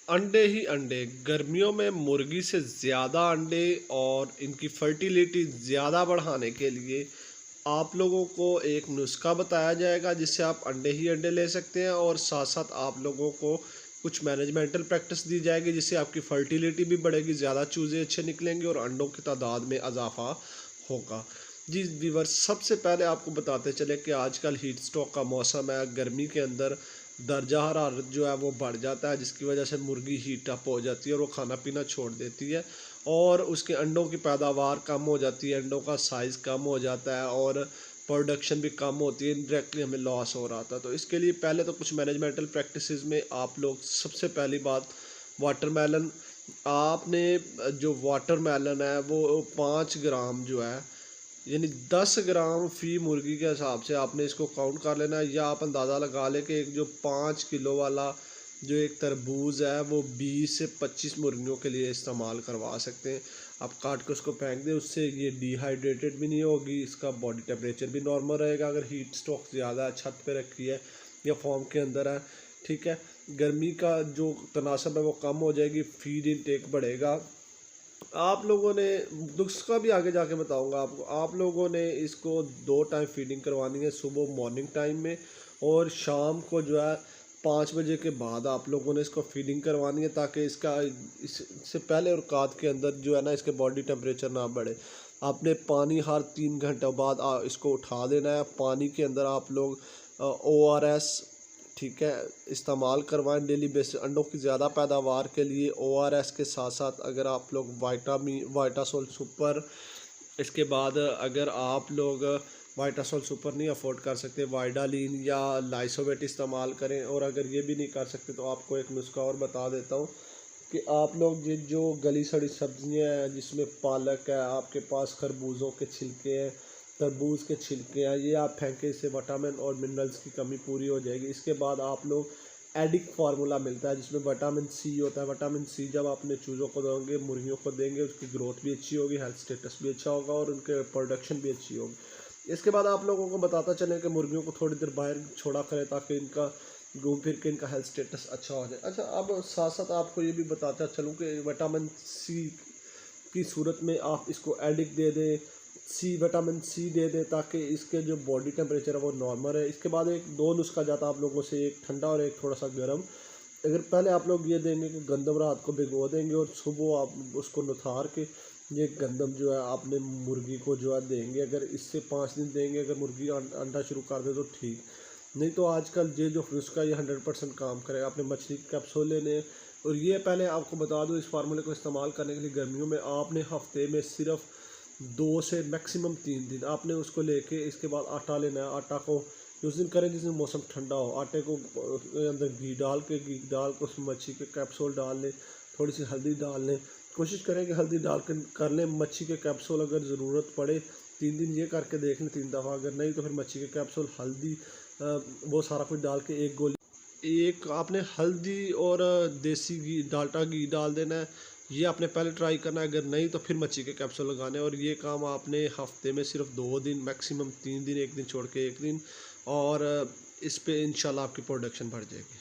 अंडे ही अंडे। गर्मियों में मुर्गी से ज़्यादा अंडे और इनकी फर्टिलिटी ज़्यादा बढ़ाने के लिए आप लोगों को एक नुस्खा बताया जाएगा जिससे आप अंडे ही अंडे ले सकते हैं, और साथ साथ आप लोगों को कुछ मैनेजमेंटल प्रैक्टिस दी जाएगी जिससे आपकी फर्टिलिटी भी बढ़ेगी, ज़्यादा चूज़े अच्छे निकलेंगे और अंडों की तादाद में इजाफा होगा। जी व्यूअर्स, सबसे पहले आपको बताते चले कि आजकल हीट स्ट्रोक का मौसम है। गर्मी के अंदर दर्जा हरारत जो है वो बढ़ जाता है, जिसकी वजह से मुर्गी हीट अप हो जाती है और वो खाना पीना छोड़ देती है और उसके अंडों की पैदावार कम हो जाती है, अंडों का साइज़ कम हो जाता है और प्रोडक्शन भी कम होती है। इनडायरेक्टली हमें लॉस हो रहा था। तो इसके लिए पहले तो कुछ मैनेजमेंटल प्रैक्टिसेस में आप लोग, सबसे पहली बात, वाटरमेलन। आपने जो वाटरमेलन है वो 5 ग्राम जो है, यानी 10 ग्राम फ़ी मुर्गी के हिसाब से आपने इसको काउंट कर लेना है, या आप अंदाज़ा लगा लें कि एक जो 5 किलो वाला जो एक तरबूज है वो 20 से 25 मुर्गियों के लिए इस्तेमाल करवा सकते हैं। आप काट के उसको फेंक दें, उससे ये डिहाइड्रेटेड भी नहीं होगी, इसका बॉडी टेम्परेचर भी नॉर्मल रहेगा। अगर हीट स्ट्रोक ज़्यादा है, छत पे रखी है या फॉर्म के अंदर है, ठीक है, गर्मी का जो तनासब है वो कम हो जाएगी, फीड इनटेक बढ़ेगा। आप लोगों ने, नुस्खा भी आगे जाके बताऊंगा आपको, आप लोगों ने इसको 2 टाइम फीडिंग करवानी है, सुबह मॉर्निंग टाइम में और शाम को जो है 5 बजे के बाद आप लोगों ने इसको फीडिंग करवानी है, ताकि इससे पहले और काद के अंदर जो है ना, इसके बॉडी टेम्परेचर ना बढ़े। आपने पानी हर 3 घंटे बाद इसको उठा देना है। पानी के अंदर आप लोग ORS, ठीक है, इस्तेमाल करवाएं डेली बेसिस। अंडों की ज़्यादा पैदावार के लिए ORS के साथ साथ अगर आप लोग वाइटासोल सुपर, इसके बाद अगर आप लोग वाइटासोल सुपर नहीं अफोर्ड कर सकते, वाइडालीन या लाइसोवेट इस्तेमाल करें। और अगर ये भी नहीं कर सकते तो आपको एक नुस्खा और बता देता हूँ कि आप लोग ये जो गली सड़ी सब्जियां हैं, जिसमें पालक है, आपके पास खरबूजों के छिलके हैं, तरबूज के छिलके हैं, ये आप फेंकें, इससे विटामिन और मिनरल्स की कमी पूरी हो जाएगी। इसके बाद आप लोग एडिक फार्मूला मिलता है जिसमें विटामिन सी होता है। विटामिन सी जब आपने चूज़ों को देंगे, मुर्गियों को देंगे, उसकी ग्रोथ भी अच्छी होगी, हेल्थ स्टेटस भी अच्छा होगा और उनके प्रोडक्शन भी अच्छी होगी। इसके बाद आप लोगों को बताता चले कि मुर्गियों को थोड़ी देर बाहर छोड़ा करें ताकि इनका घूम फिर के इनका हेल्थ स्टेटस अच्छा हो जाए। अच्छा, अब साथ साथ आपको ये भी बताता चलूँ कि विटामिन सी की सूरत में आप इसको एडिक दे दें, विटामिन सी दे दें, ताकि इसके जो बॉडी टेम्परेचर है वो नॉर्मल है। इसके बाद एक 2 नुस्खा जाता आप लोगों से, एक ठंडा और एक थोड़ा सा गर्म। अगर पहले आप लोग ये देंगे कि गंदम रात को भिगो देंगे और सुबह आप उसको निथार के ये गंदम जो है आपने मुर्गी को जो है देंगे। अगर इससे 5 दिन देंगे, अगर मुर्गी अंडा शुरू कर दे तो ठीक, नहीं तो आजकल ये जो नुस्खा ये 100% काम करेगा। आपने मछली के कैप्सूल लेने, और ये पहले आपको बता दूं, इस फार्मूले को इस्तेमाल करने के लिए गर्मियों में आपने हफ्ते में सिर्फ 2 से मैक्सिमम 3 दिन आपने उसको लेके, इसके बाद आटा लेना है। आटा को उस दिन करें जिस दिन मौसम ठंडा हो। आटे को अंदर घी डाल के उसमें मच्छी के कैप्सूल डाल लें, थोड़ी सी हल्दी डाल लें। कोशिश करें कि हल्दी डाल कर लें मच्छी के कैप्सूल। अगर ज़रूरत पड़े 3 दिन ये करके देख लें 3 दफ़ा, अगर नहीं तो फिर मच्छी के कैप्सूल, हल्दी, वो सारा कुछ डाल के एक गोली, एक आपने हल्दी और देसी घी, डाल्डा घी डाल देना है। ये आपने पहले ट्राई करना है, अगर नहीं तो फिर मच्छी के कैप्सूल लगाने हैं। और ये काम आपने हफ्ते में सिर्फ 2 दिन, मैक्सिमम 3 दिन, एक दिन छोड़ के एक दिन, और इस पे इंशाल्लाह आपकी प्रोडक्शन बढ़ जाएगी।